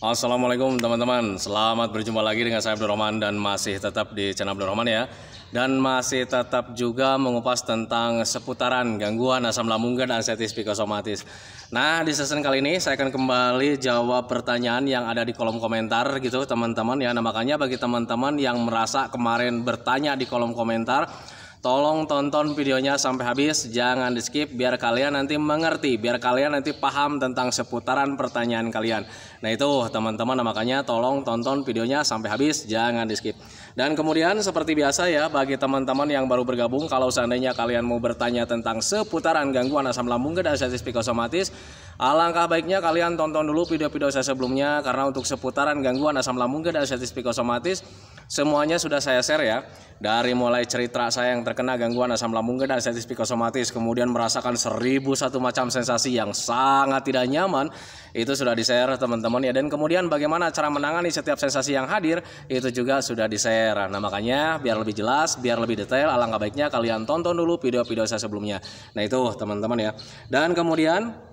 Assalamualaikum teman-teman, selamat berjumpa lagi dengan saya Abdul Rahman dan masih tetap di channel Abdul Rahman ya. Dan masih tetap juga mengupas tentang seputaran gangguan asam lambung dan anestesi psikosomatis. Nah, di season kali ini saya akan kembali jawab pertanyaan yang ada di kolom komentar gitu teman-teman ya. Nah, makanya bagi teman-teman yang merasa kemarin bertanya di kolom komentar, tolong tonton videonya sampai habis, jangan di skip biar kalian nanti mengerti, biar kalian nanti paham tentang seputaran pertanyaan kalian. Nah itu teman-teman, makanya tolong tonton videonya sampai habis, jangan di skip. Dan kemudian seperti biasa ya, bagi teman-teman yang baru bergabung, kalau seandainya kalian mau bertanya tentang seputaran gangguan asam lambung dan anestesi psikosomatis, alangkah baiknya kalian tonton dulu video-video saya sebelumnya, karena untuk seputaran gangguan asam lambung dan anestesi psikosomatis semuanya sudah saya share ya. Dari mulai cerita saya yang terkena gangguan asam lambung dan anestesi psikosomatis, kemudian merasakan 1001 macam sensasi yang sangat tidak nyaman, itu sudah di-share teman-teman ya. Dan kemudian bagaimana cara menangani setiap sensasi yang hadir, itu juga sudah di-share. Nah makanya biar lebih jelas, biar lebih detail, alangkah baiknya kalian tonton dulu video-video saya sebelumnya. Nah itu teman-teman ya. Dan kemudian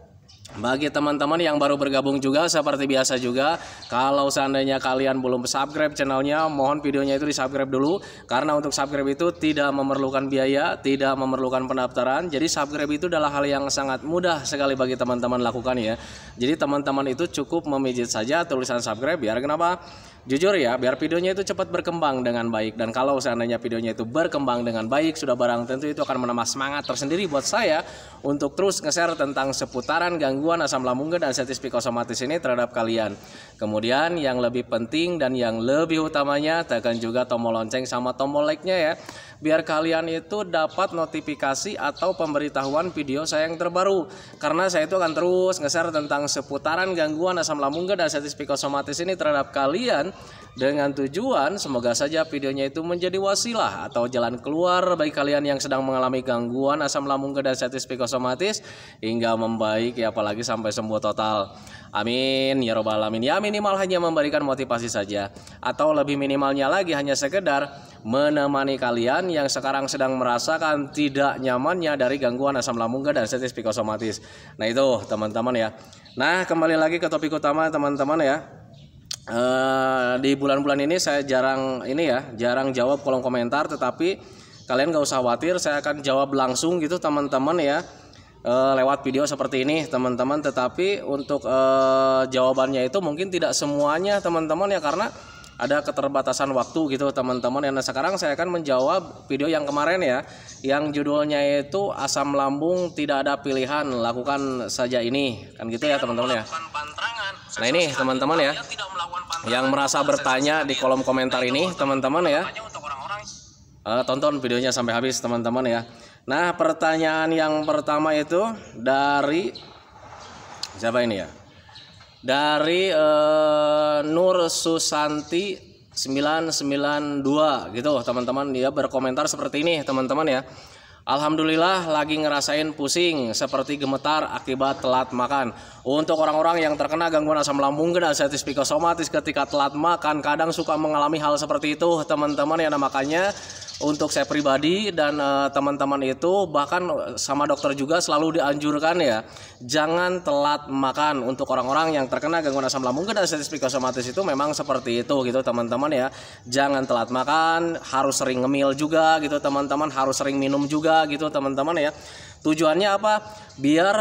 bagi teman-teman yang baru bergabung juga, seperti biasa juga, kalau seandainya kalian belum subscribe channelnya, mohon videonya itu di subscribe dulu, karena untuk subscribe itu tidak memerlukan biaya, tidak memerlukan pendaftaran. Jadi subscribe itu adalah hal yang sangat mudah sekali bagi teman-teman lakukan ya. Jadi teman-teman itu cukup memijit saja tulisan subscribe, biar kenapa? Jujur ya, biar videonya itu cepat berkembang dengan baik. Dan kalau seandainya videonya itu berkembang dengan baik, sudah barang tentu itu akan menambah semangat tersendiri buat saya untuk terus nge-share tentang seputaran gangguan asam lambung dan anestesi psikosomatis ini terhadap kalian. Kemudian yang lebih penting dan yang lebih utamanya, tekan juga tombol lonceng sama tombol like-nya ya, biar kalian itu dapat notifikasi atau pemberitahuan video saya yang terbaru. Karena saya itu akan terus nge-share tentang seputaran gangguan asam lambung dan anestesi psikosomatis ini terhadap kalian, dengan tujuan semoga saja videonya itu menjadi wasilah atau jalan keluar bagi kalian yang sedang mengalami gangguan asam lambung dan anestesi psikosomatis hingga membaik ya, apalagi sampai sembuh total. Amin ya robbal alamin. Ya minimal hanya memberikan motivasi saja, atau lebih minimalnya lagi hanya sekedar menemani kalian yang sekarang sedang merasakan tidak nyamannya dari gangguan asam lambung dan anestesi psikosomatis. Nah itu teman-teman ya. Nah kembali lagi ke topik utama teman-teman ya. Di bulan-bulan ini saya jarang jawab kolom komentar, tetapi kalian gak usah khawatir, saya akan jawab langsung gitu teman-teman ya, lewat video seperti ini teman-teman. Tetapi untuk jawabannya itu mungkin tidak semuanya teman-teman ya, karena ada keterbatasan waktu gitu teman-teman. Nah sekarang saya akan menjawab video yang kemarin ya, yang judulnya itu asam lambung tidak ada pilihan, lakukan saja ini, kan gitu ya teman-teman ya. Nah ini teman-teman ya, yang merasa bertanya di kolom komentar ini teman-teman ya, tonton videonya sampai habis teman-teman ya. Nah pertanyaan yang pertama itu dari siapa ini ya? Dari Nur Susanti 992 gitu teman-teman, dia berkomentar seperti ini teman-teman ya. Alhamdulillah lagi ngerasain pusing seperti gemetar akibat telat makan. Untuk orang-orang yang terkena gangguan asam lambung dan anestesi psikosomatis ketika telat makan kadang suka mengalami hal seperti itu teman-teman ya. Nah, makanya untuk saya pribadi dan teman-teman itu bahkan sama dokter juga selalu dianjurkan ya, jangan telat makan. Untuk orang-orang yang terkena gangguan asam lambung dan anestesi psikosomatis itu memang seperti itu gitu teman-teman ya. Jangan telat makan, harus sering ngemil juga gitu teman-teman, harus sering minum juga gitu teman-teman ya. Tujuannya apa? Biar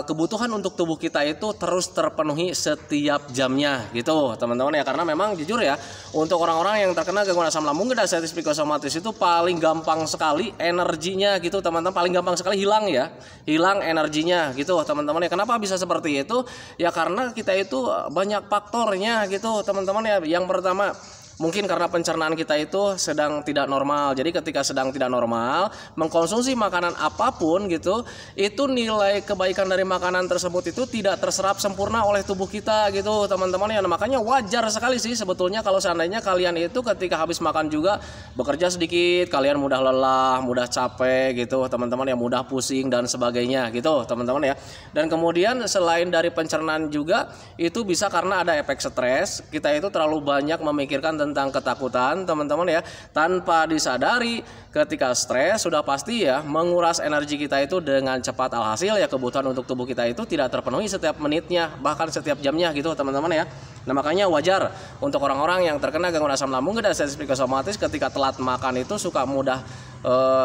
kebutuhan untuk tubuh kita itu terus terpenuhi setiap jamnya gitu teman-teman ya. Karena memang jujur ya, untuk orang-orang yang terkena gangguan asam lambung dan anestesi psikosomatis itu paling gampang sekali energinya gitu teman-teman, paling gampang sekali hilang ya, hilang energinya gitu teman-teman ya. Kenapa bisa seperti itu? Ya karena kita itu banyak faktornya gitu teman-teman ya. Yang pertama, mungkin karena pencernaan kita itu sedang tidak normal. Jadi ketika sedang tidak normal, mengkonsumsi makanan apapun gitu, itu nilai kebaikan dari makanan tersebut itu tidak terserap sempurna oleh tubuh kita gitu teman-teman ya. Nah, makanya wajar sekali sih sebetulnya kalau seandainya kalian itu ketika habis makan juga bekerja sedikit, kalian mudah lelah, mudah capek gitu teman-teman ya, mudah pusing dan sebagainya gitu teman-teman ya. Dan kemudian selain dari pencernaan juga, itu bisa karena ada efek stres. Kita itu terlalu banyak memikirkan tentang ketakutan teman-teman ya, tanpa disadari ketika stres sudah pasti ya menguras energi kita itu dengan cepat, alhasil ya kebutuhan untuk tubuh kita itu tidak terpenuhi setiap menitnya, bahkan setiap jamnya gitu teman-teman ya. Nah makanya wajar untuk orang-orang yang terkena gangguan asam lambung dan sensitif psikosomatis ketika telat makan itu suka mudah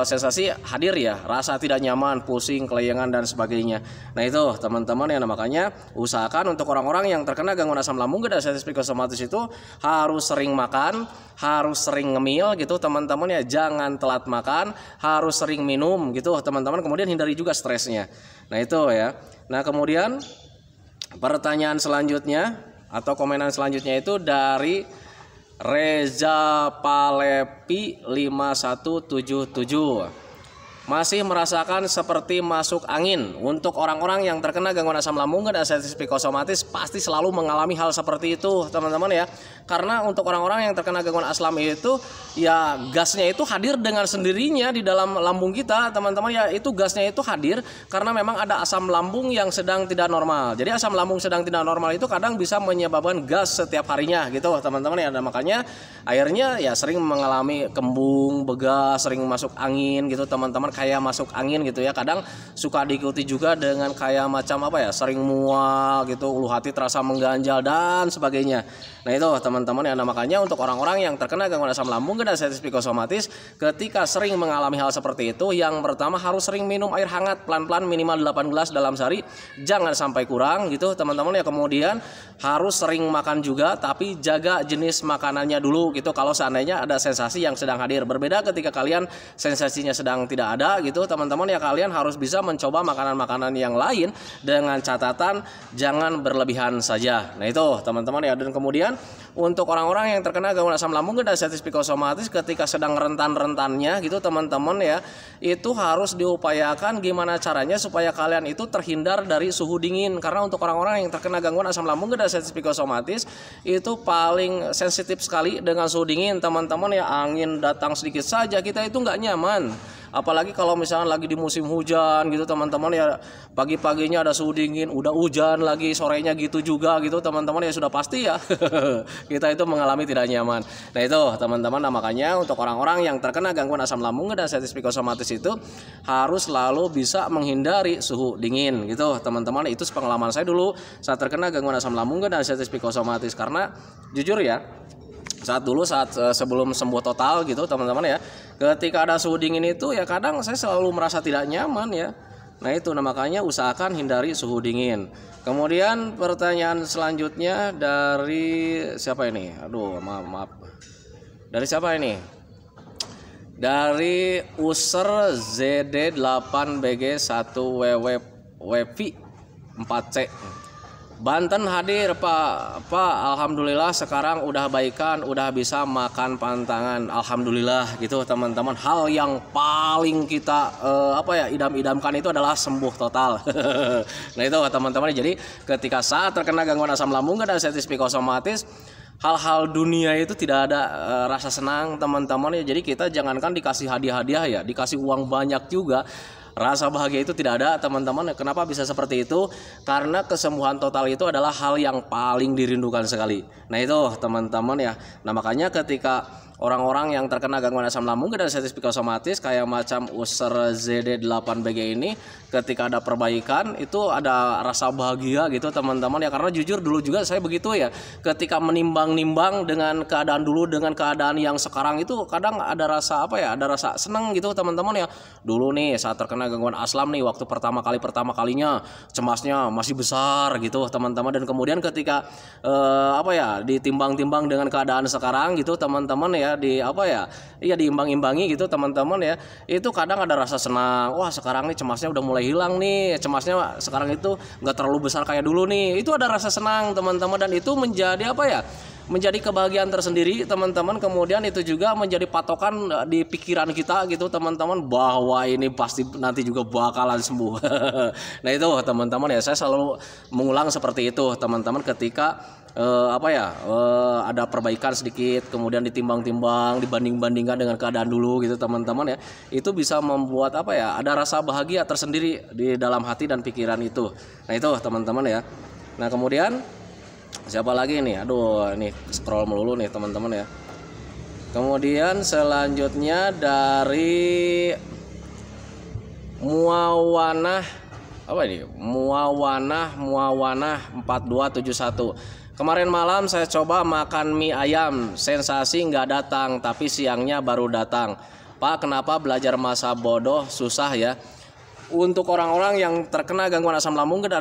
sensasi hadir ya, rasa tidak nyaman, pusing, kelayangan dan sebagainya. Nah itu teman-teman ya, nah, makanya usahakan untuk orang-orang yang terkena gangguan asam lambung dan sensitif psikosomatis itu harus sering makan, harus sering ngemil gitu teman-teman ya, jangan telat makan, harus sering minum gitu teman-teman, kemudian hindari juga stresnya. Nah itu ya. Nah kemudian pertanyaan selanjutnya atau komenan selanjutnya itu dari Reza Palepi 5177. Masih merasakan seperti masuk angin. Untuk orang-orang yang terkena gangguan asam lambung dan sensitif psikosomatis pasti selalu mengalami hal seperti itu teman-teman ya. Karena untuk orang-orang yang terkena gangguan asam itu ya gasnya itu hadir dengan sendirinya di dalam lambung kita teman-teman ya. Itu gasnya itu hadir karena memang ada asam lambung yang sedang tidak normal. Jadi asam lambung sedang tidak normal itu kadang bisa menyebabkan gas setiap harinya gitu teman-teman ya. Dan makanya akhirnya ya sering mengalami kembung, begas, sering masuk angin gitu teman-teman, kayak masuk angin gitu ya. Kadang suka diikuti juga dengan kayak macam apa ya, sering mual gitu, ulu hati terasa mengganjal dan sebagainya. Nah itu teman-teman ya, nah, makanya untuk orang-orang yang terkena gangguan asam lambung dan sensitif psikosomatis ketika sering mengalami hal seperti itu, yang pertama harus sering minum air hangat pelan-pelan minimal 8 gelas dalam sehari, jangan sampai kurang gitu teman-teman ya. Kemudian harus sering makan juga, tapi jaga jenis makanannya dulu gitu kalau seandainya ada sensasi yang sedang hadir. Berbeda ketika kalian sensasinya sedang tidak ada gitu teman-teman ya, kalian harus bisa mencoba makanan-makanan yang lain dengan catatan jangan berlebihan saja. Nah itu teman-teman ya. Dan kemudian untuk orang-orang yang terkena gangguan asam lambung dan sensitif psikosomatis ketika sedang rentan-rentannya gitu teman-teman ya, itu harus diupayakan gimana caranya supaya kalian itu terhindar dari suhu dingin. Karena untuk orang-orang yang terkena gangguan asam lambung dan sensitif psikosomatis itu paling sensitif sekali dengan suhu dingin teman-teman ya. Angin datang sedikit saja kita itu nggak nyaman. Apalagi kalau misalnya lagi di musim hujan gitu teman-teman ya, pagi-paginya ada suhu dingin, udah hujan lagi sorenya gitu juga gitu teman-teman ya, sudah pasti ya kita itu mengalami tidak nyaman. Nah itu teman-teman, nah makanya untuk orang-orang yang terkena gangguan asam lambung dan sensitif psikosomatis itu harus selalu bisa menghindari suhu dingin gitu teman-teman. Itu pengalaman saya dulu saat terkena gangguan asam lambung dan sensitif psikosomatis, karena jujur ya saat sebelum sembuh total gitu teman-teman ya, ketika ada suhu dingin itu ya kadang saya selalu merasa tidak nyaman ya. Nah itu, nah makanya usahakan hindari suhu dingin. Kemudian pertanyaan selanjutnya dari siapa ini? Aduh maaf. Dari siapa ini? Dari User ZD8BG1WWWV 4C. Banten hadir Pak. Alhamdulillah sekarang udah baikan, udah bisa makan pantangan. Alhamdulillah gitu teman-teman. Hal yang paling kita idam-idamkan itu adalah sembuh total. Nah itu teman-teman. Jadi ketika saat terkena gangguan asam lambung dan sensitif psikosomatis, hal-hal dunia itu tidak ada rasa senang teman-teman ya. Jadi kita jangankan dikasih hadiah-hadiah ya, dikasih uang banyak juga, rasa bahagia itu tidak ada teman-teman. Kenapa bisa seperti itu? Karena kesembuhan total itu adalah hal yang paling dirindukan sekali. Nah itu teman-teman ya. Nah makanya ketika orang-orang yang terkena gangguan asam lambung dan sensitif psikosomatis kayak macam User ZD8BG ini, ketika ada perbaikan itu ada rasa bahagia gitu teman-teman ya. Karena jujur dulu juga saya begitu ya, ketika menimbang-nimbang dengan keadaan dulu dengan keadaan yang sekarang itu kadang ada rasa ada rasa senang gitu teman-teman ya. Dulu nih saat terkena gangguan asam nih, waktu pertama kalinya cemasnya masih besar gitu teman-teman. Dan kemudian ketika ditimbang-timbang dengan keadaan sekarang gitu teman-teman ya, diimbang-imbangi gitu teman-teman ya, itu kadang ada rasa senang. Wah sekarang nih cemasnya udah mulai hilang nih, cemasnya sekarang itu nggak terlalu besar kayak dulu nih. Itu ada rasa senang teman-teman, dan itu menjadi menjadi kebahagiaan tersendiri teman-teman. Kemudian itu juga menjadi patokan di pikiran kita gitu teman-teman, bahwa ini pasti nanti juga bakalan sembuh. Nah itu teman-teman ya, saya selalu mengulang seperti itu teman-teman ketika ada perbaikan sedikit, kemudian ditimbang-timbang, dibanding-bandingkan dengan keadaan dulu gitu teman-teman ya, itu bisa membuat ada rasa bahagia tersendiri di dalam hati dan pikiran itu. Nah itu teman-teman ya. Nah kemudian siapa lagi nih? Aduh ini scroll melulu nih teman-teman ya. Kemudian selanjutnya dari Muawanah, apa ini? Muawanah 4271. Kemarin malam saya coba makan mie ayam, sensasi nggak datang, tapi siangnya baru datang. Pak, kenapa belajar masa bodoh susah ya? Untuk orang-orang yang terkena gangguan asam lambung dan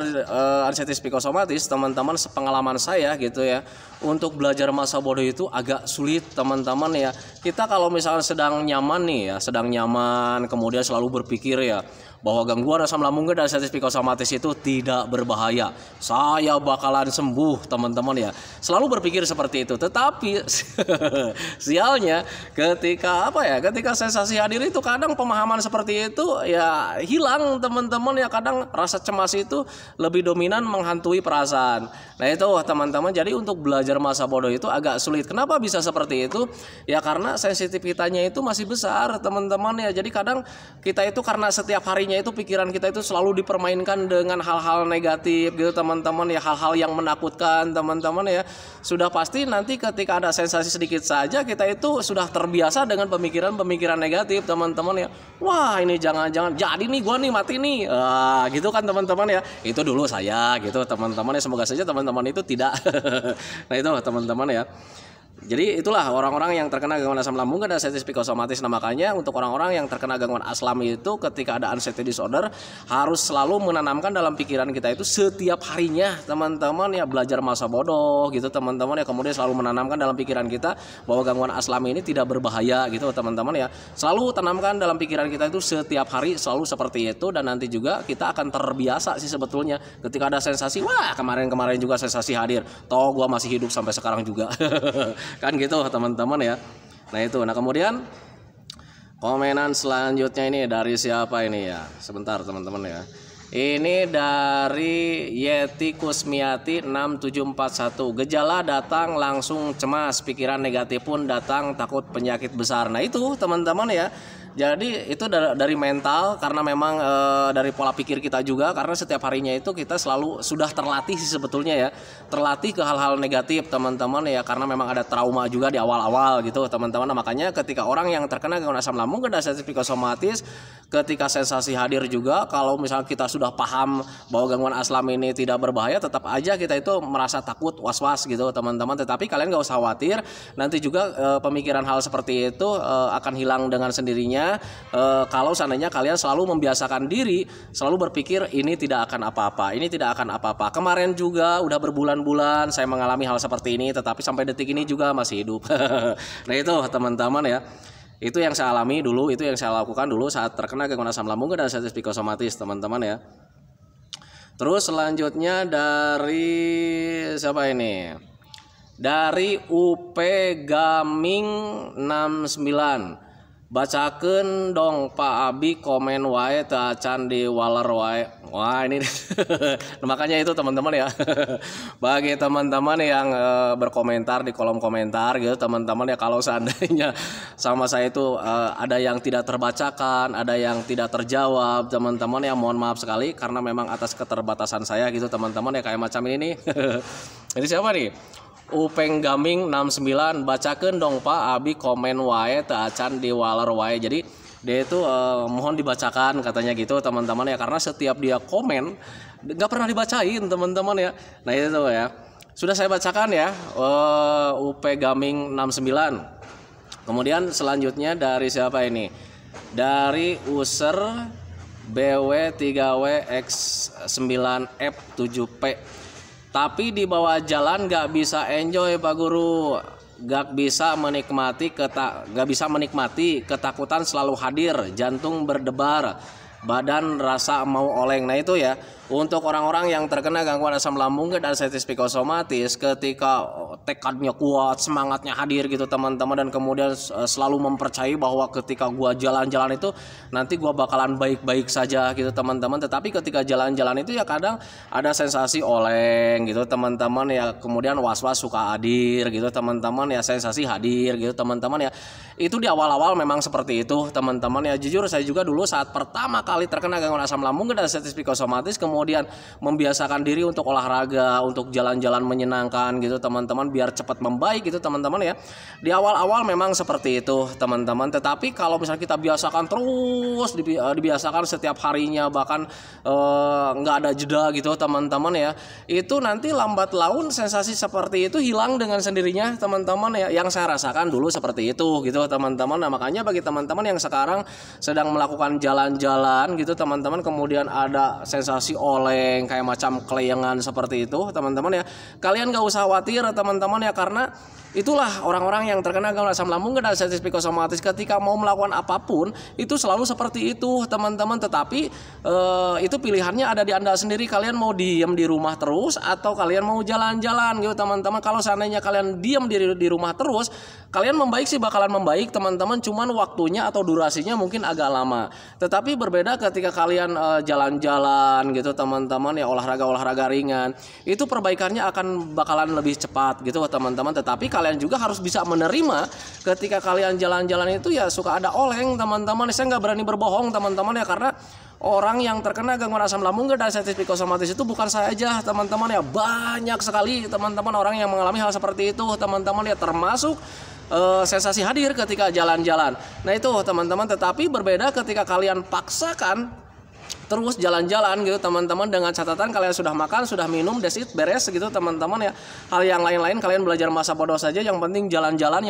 anestesi psikosomatis, teman-teman, sepengalaman saya gitu ya, untuk belajar masa bodoh itu agak sulit, teman-teman ya. Kita kalau misalnya sedang nyaman nih ya, sedang nyaman, kemudian selalu berpikir ya bahwa gangguan asam lambung dan anestesi psikosomatis itu tidak berbahaya, saya bakalan sembuh, teman-teman ya. Selalu berpikir seperti itu. Tetapi sialnya ketika ketika sensasi hadir itu kadang pemahaman seperti itu ya hilang, teman-teman ya. Kadang rasa cemas itu lebih dominan menghantui perasaan. Nah itu teman-teman, jadi untuk belajar masa bodoh itu agak sulit. Kenapa bisa seperti itu? Ya karena sensitivitasnya itu masih besar, teman-teman ya. Jadi kadang kita itu karena setiap harinya itu pikiran kita itu selalu dipermainkan dengan hal-hal negatif gitu, teman-teman ya, hal-hal yang menakutkan, teman-teman ya. Sudah pasti nanti ketika ada sensasi sedikit saja kita itu sudah terbiasa dengan pemikiran-pemikiran negatif, teman-teman ya. Wah, ini jangan-jangan jadi nih gua nih mati nih. Gitu kan teman-teman ya. Itu dulu saya gitu, teman-teman ya. Semoga saja teman-teman itu tidak. Nah itu teman-teman ya. Jadi itulah orang-orang yang terkena gangguan asam lambung dan anestesi psikosomatis. Nah makanya untuk orang-orang yang terkena gangguan asam itu ketika ada anxiety disorder harus selalu menanamkan dalam pikiran kita itu setiap harinya, teman-teman ya, belajar masa bodoh gitu, teman-teman ya. Kemudian selalu menanamkan dalam pikiran kita bahwa gangguan asam ini tidak berbahaya gitu, teman-teman ya. Selalu tanamkan dalam pikiran kita itu setiap hari selalu seperti itu, dan nanti juga kita akan terbiasa sih sebetulnya. Ketika ada sensasi, wah kemarin juga sensasi hadir, toh gua masih hidup sampai sekarang juga. Kan gitu teman-teman ya. Nah itu, nah kemudian komenan selanjutnya ini dari siapa ini ya? Sebentar teman-teman ya. Ini dari Yeti Kusmiati 6741. Gejala datang langsung cemas, pikiran negatif pun datang, takut penyakit besar. Nah itu teman-teman ya. Jadi itu dari mental, karena memang dari pola pikir kita juga, karena setiap harinya itu kita selalu sudah terlatih sih sebetulnya ya, terlatih ke hal-hal negatif, teman-teman ya, karena memang ada trauma juga di awal-awal gitu, teman-teman. Nah, makanya ketika orang yang terkena gangguan asam lambung dan anestesi psikosomatis, ketika sensasi hadir juga, kalau misalnya kita sudah paham bahwa gangguan asam ini tidak berbahaya, tetap aja kita itu merasa takut, was-was gitu, teman-teman. Tetapi kalian gak usah khawatir, nanti juga pemikiran hal seperti itu akan hilang dengan sendirinya. Kalau seandainya kalian selalu membiasakan diri, selalu berpikir ini tidak akan apa-apa, ini tidak akan apa-apa. Kemarin juga udah berbulan-bulan saya mengalami hal seperti ini, tetapi sampai detik ini juga masih hidup. Nah itu teman-teman ya. Itu yang saya alami dulu, itu yang saya lakukan dulu saat terkena gangguan asam lambung dan anestesi psikosomatis, teman-teman ya. Terus selanjutnya dari siapa ini? Dari UP Gaming 69. Bacakeun dong Pak Abi, komen wae teu acan di waler wae. Wah ini makanya itu teman-teman ya. Bagi teman-teman yang berkomentar di kolom komentar gitu, teman-teman ya, kalau seandainya sama saya itu ada yang tidak terbacakan, ada yang tidak terjawab, teman-teman ya, mohon maaf sekali karena memang atas keterbatasan saya gitu, teman-teman ya, kayak macam ini nih. Ini siapa nih? Upeng Gaming 69, bacakeun dong Pak Abi, komen wae teu acan di waler wae. Jadi dia itu mohon dibacakan katanya gitu, teman-teman ya, karena setiap dia komen nggak pernah dibacain, teman-teman ya. Nah itu ya, sudah saya bacakan ya, UP Gaming 69. Kemudian selanjutnya dari siapa ini? Dari user BW3WX9F7P. Tapi di bawah jalan gak bisa enjoy Pak Guru, gak bisa menikmati, ketakutan selalu hadir, jantung berdebar, badan rasa mau oleng. Nah itu ya, untuk orang-orang yang terkena gangguan asam lambung dan anestesi psikosomatis, ketika tekadnya kuat, semangatnya hadir gitu teman-teman, dan kemudian selalu mempercayai bahwa ketika gua jalan-jalan itu nanti gua bakalan baik-baik saja gitu teman-teman. Tetapi ketika jalan-jalan itu ya kadang ada sensasi oleng gitu teman-teman ya, kemudian was-was suka hadir gitu teman-teman ya, sensasi hadir gitu teman-teman ya. Itu di awal-awal memang seperti itu teman-teman ya. Jujur saya juga dulu saat pertama kali terkena gangguan asam lambung dan anestesi psikosomatis, kemudian membiasakan diri untuk olahraga, untuk jalan-jalan menyenangkan gitu teman-teman, biar cepat membaik gitu teman-teman ya. Di awal-awal memang seperti itu teman-teman, tetapi kalau misalnya kita biasakan terus, dibiasakan setiap harinya, bahkan nggak ada jeda gitu teman-teman ya, itu nanti lambat laun sensasi seperti itu hilang dengan sendirinya teman-teman ya. Yang saya rasakan dulu seperti itu gitu teman-teman. Nah makanya bagi teman-teman yang sekarang sedang melakukan jalan-jalan gitu teman-teman, kemudian ada sensasi oleng kayak macam kelayangan seperti itu teman-teman ya, kalian gak usah khawatir teman-teman ya, karena itulah orang-orang yang terkena gangguan asam lambung dan anestesi psikosomatis ketika mau melakukan apapun itu selalu seperti itu teman-teman. Tetapi itu pilihannya ada di Anda sendiri, kalian mau diem di rumah terus atau kalian mau jalan-jalan gitu teman-teman. Kalau seandainya kalian diem di rumah terus, kalian membaik sih bakalan membaik teman-teman, cuman waktunya atau durasinya mungkin agak lama. Tetapi berbeda ketika kalian jalan-jalan gitu teman-teman ya, olahraga ringan, itu perbaikannya akan bakalan lebih cepat gitu teman-teman. Tetapi kalian juga harus bisa menerima ketika kalian jalan-jalan itu ya suka ada oleng teman-teman. Saya nggak berani berbohong teman-teman ya, karena orang yang terkena gangguan asam lambung dan anestesi psikosomatis itu bukan saya aja teman-teman ya, banyak sekali teman-teman orang yang mengalami hal seperti itu teman-teman ya, termasuk sensasi hadir ketika jalan-jalan. Nah itu teman-teman, tetapi berbeda ketika kalian paksakan terus jalan-jalan gitu teman-teman, dengan catatan kalian sudah makan, sudah minum, that's it, beres gitu teman-teman ya. Hal yang lain-lain kalian belajar masa bodoh saja, yang penting jalan-jalan,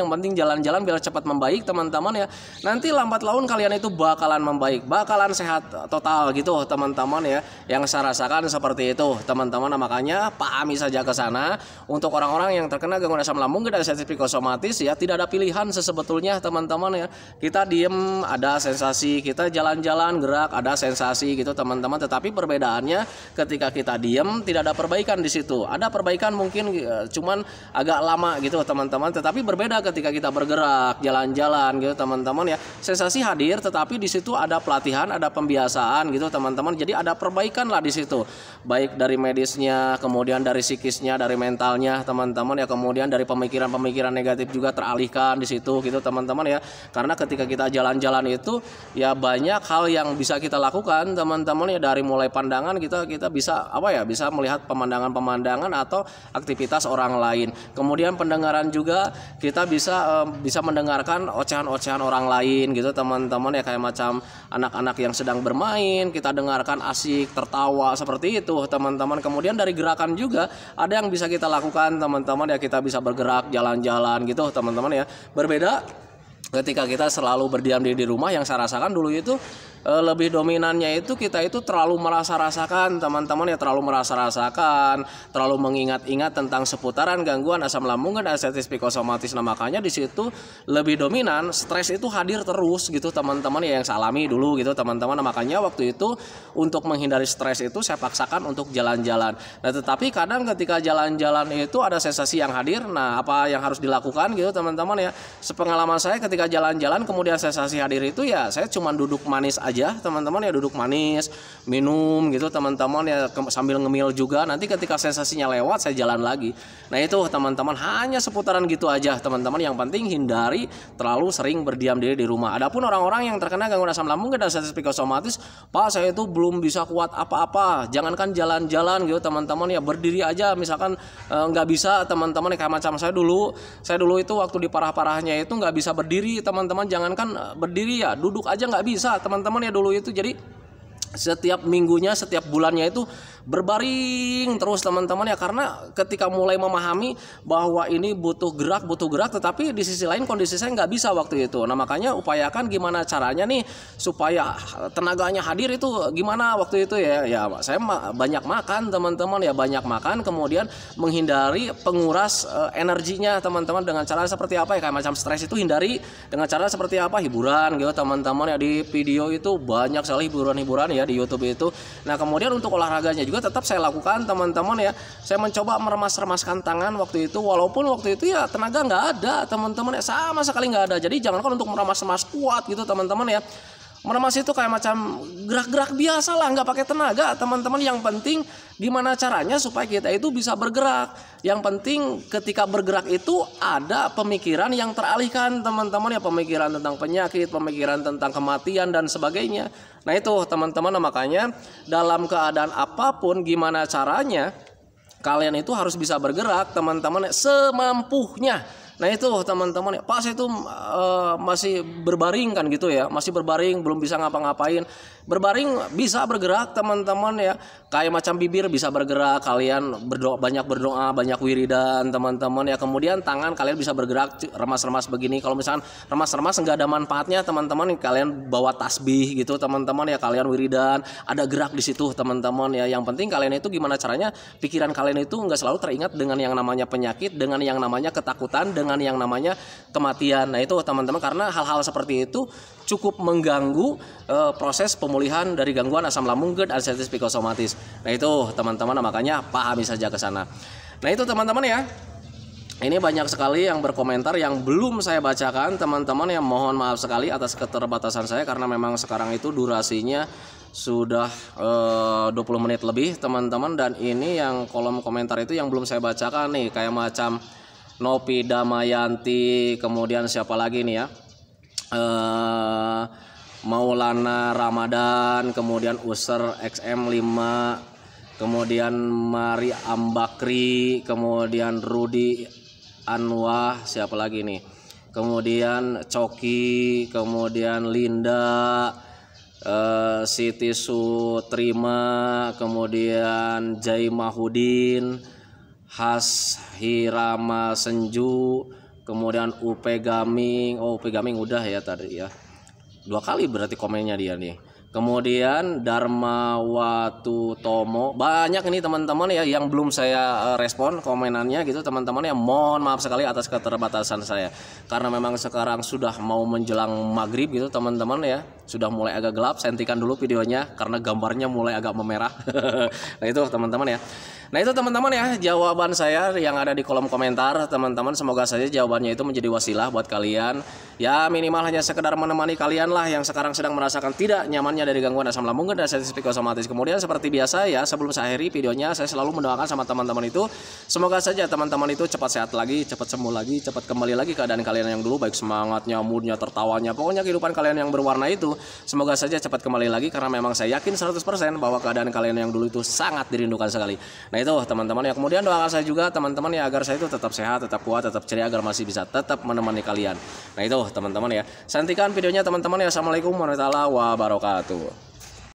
biar cepat membaik teman-teman ya. Nanti lambat laun kalian itu bakalan membaik, bakalan sehat total gitu teman-teman ya. Yang saya rasakan seperti itu teman-teman. Nah, makanya pahami saja ke sana. Untuk orang-orang yang terkena gangguan asam lambung dan anestesi psikosomatis ya, tidak ada pilihan sebetulnya teman-teman ya. Kita diem ada sensasi, kita jalan-jalan gerak ada sensasi gitu teman-teman. Tetapi perbedaannya ketika kita diem tidak ada perbaikan di situ. Ada perbaikan mungkin cuman agak lama gitu teman-teman. Tetapi berbeda ketika kita bergerak, jalan-jalan gitu teman-teman ya. Sensasi hadir, tetapi di situ ada pelatihan, ada pembiasaan gitu teman-teman. Jadi ada perbaikan lah di situ. Baik dari medisnya, kemudian dari psikisnya, dari mentalnya teman-teman ya, kemudian dari pemikiran-pemikiran negatif juga teralihkan di situ gitu teman-teman ya. Karena ketika kita jalan-jalan itu ya banyak hal yang bisa kita lakukan teman-teman ya, dari mulai pandangan kita bisa bisa melihat pemandangan-pemandangan atau aktivitas orang lain. Kemudian pendengaran juga kita bisa mendengarkan ocehan-ocehan orang lain gitu teman-teman ya, kayak macam anak-anak yang sedang bermain kita dengarkan asik tertawa seperti itu teman-teman. Kemudian dari gerakan juga ada yang bisa kita lakukan teman-teman ya, kita bisa bergerak jalan-jalan gitu teman-teman ya. Berbeda ketika kita selalu berdiam diri di rumah. Yang saya rasakan dulu itu lebih dominannya itu kita itu terlalu merasa-rasakan teman-teman ya, terlalu mengingat-ingat tentang seputaran gangguan asam lambung dan anestesi psikosomatis. Nah makanya di situ lebih dominan stres itu hadir terus gitu teman-teman ya, yang saya alami dulu gitu teman-teman. Nah makanya waktu itu untuk menghindari stres itu saya paksakan untuk jalan-jalan. Nah tetapi kadang ketika jalan-jalan itu ada sensasi yang hadir. Nah apa yang harus dilakukan gitu teman-teman ya, sepengalaman saya ketika jalan-jalan kemudian sensasi hadir itu ya saya cuma duduk manis aja teman-teman ya, duduk manis, minum gitu teman-teman ya, sambil ngemil juga. Nanti ketika sensasinya lewat saya jalan lagi. Nah itu teman-teman, hanya seputaran gitu aja teman-teman. Yang penting hindari terlalu sering berdiam diri di rumah. Adapun orang-orang yang terkena gangguan asam lambung dan anestesi psikosomatis, Pak saya itu belum bisa kuat apa-apa, jangankan jalan-jalan gitu teman-teman ya, berdiri aja misalkan nggak bisa teman-teman ya. Kayak macam saya dulu itu waktu di parah-parahnya itu nggak bisa berdiri teman-teman, jangankan berdiri ya, duduk aja nggak bisa teman-teman ya dulu itu. Jadi setiap minggunya, setiap bulannya itu berbaring terus teman-teman ya, karena ketika mulai memahami bahwa ini butuh gerak, tetapi di sisi lain kondisi saya nggak bisa waktu itu. Nah makanya upayakan gimana caranya nih supaya tenaganya hadir itu gimana waktu itu ya. Ya saya banyak makan teman-teman ya, banyak makan, kemudian menghindari penguras energinya teman-teman dengan cara seperti apa ya, kayak macam stres itu hindari dengan cara seperti apa, hiburan gitu teman-teman ya. Di video itu banyak sekali hiburan-hiburan ya di YouTube itu. Nah kemudian untuk olahraganya juga tetap saya lakukan teman-teman ya. Saya mencoba meremas-remaskan tangan waktu itu, walaupun waktu itu ya tenaga nggak ada teman-teman ya, sama sekali nggak ada. Jadi jangankan untuk meremas-remas kuat gitu teman-teman ya, meremas itu kayak macam gerak-gerak biasa lah, nggak pakai tenaga teman-teman. Yang penting gimana caranya supaya kita itu bisa bergerak. Yang penting ketika bergerak itu ada pemikiran yang teralihkan teman-teman ya, pemikiran tentang penyakit, pemikiran tentang kematian dan sebagainya. Nah itu teman-teman, makanya dalam keadaan apapun gimana caranya kalian itu harus bisa bergerak teman-teman semampunya. Nah itu teman-teman ya, pas itu masih berbaring kan gitu ya, masih berbaring belum bisa ngapa-ngapain. Berbaring bisa bergerak teman-teman ya, kayak macam bibir bisa bergerak, kalian banyak berdoa, banyak wiridan teman-teman ya. Kemudian tangan kalian bisa bergerak remas-remas begini. Kalau misalkan remas-remas nggak ada manfaatnya teman-teman, kalian bawa tasbih gitu teman-teman ya, kalian wiridan, ada gerak di situ teman-teman ya. Yang penting kalian itu gimana caranya pikiran kalian itu nggak selalu teringat dengan yang namanya penyakit, dengan yang namanya ketakutan, dengan yang namanya kematian. Nah itu teman-teman, karena hal-hal seperti itu cukup mengganggu proses pemulihan dari gangguan asam lambung, GERD, artritis psikosomatis. Nah itu teman-teman, makanya pahami saja ke sana. Nah itu teman-teman ya. Ini banyak sekali yang berkomentar yang belum saya bacakan teman-teman ya, mohon maaf sekali atas keterbatasan saya karena memang sekarang itu durasinya sudah 20 menit lebih teman-teman. Dan ini yang kolom komentar itu yang belum saya bacakan nih, kayak macam Nopi Damayanti, kemudian siapa lagi nih ya, Maulana Ramadan, kemudian User XM5, kemudian Mari Ambakri, kemudian Rudi Anwah, siapa lagi nih, kemudian Coki, kemudian Linda, Siti Sutrima, kemudian Jai Mahudin, Has Hirama Senju, kemudian UP Gaming. Oh, UP Gaming udah ya tadi ya, 2 kali berarti komennya dia nih. Kemudian Dharma Watu Tomo, banyak ini teman-teman ya yang belum saya respon komenannya gitu teman-teman ya, mohon maaf sekali atas keterbatasan saya karena memang sekarang sudah mau menjelang maghrib gitu teman-teman ya, sudah mulai agak gelap. Saya hentikan dulu videonya karena gambarnya mulai agak memerah. Nah itu teman-teman ya. Nah itu teman-teman ya jawaban saya yang ada di kolom komentar teman-teman. Semoga saja jawabannya itu menjadi wasilah buat kalian. Ya minimal hanya sekedar menemani kalian lah yang sekarang sedang merasakan tidak nyamannya dari gangguan asam lambung dan artritis psikosomatis. Kemudian seperti biasa ya, sebelum saya akhiri videonya, saya selalu mendoakan sama teman-teman itu, semoga saja teman-teman itu cepat sehat lagi, cepat sembuh lagi, cepat kembali lagi keadaan kalian yang dulu, baik semangatnya, moodnya, tertawanya, pokoknya kehidupan kalian yang berwarna itu semoga saja cepat kembali lagi, karena memang saya yakin 100% bahwa keadaan kalian yang dulu itu sangat dirindukan sekali. Nah itu teman-teman ya, kemudian doakan saya juga teman-teman ya agar saya itu tetap sehat, tetap kuat, tetap ceria, agar masih bisa tetap menemani kalian. Nah itu teman-teman ya, saya hentikan videonya teman-teman ya. Assalamualaikum warahmatullahi wabarakatuh.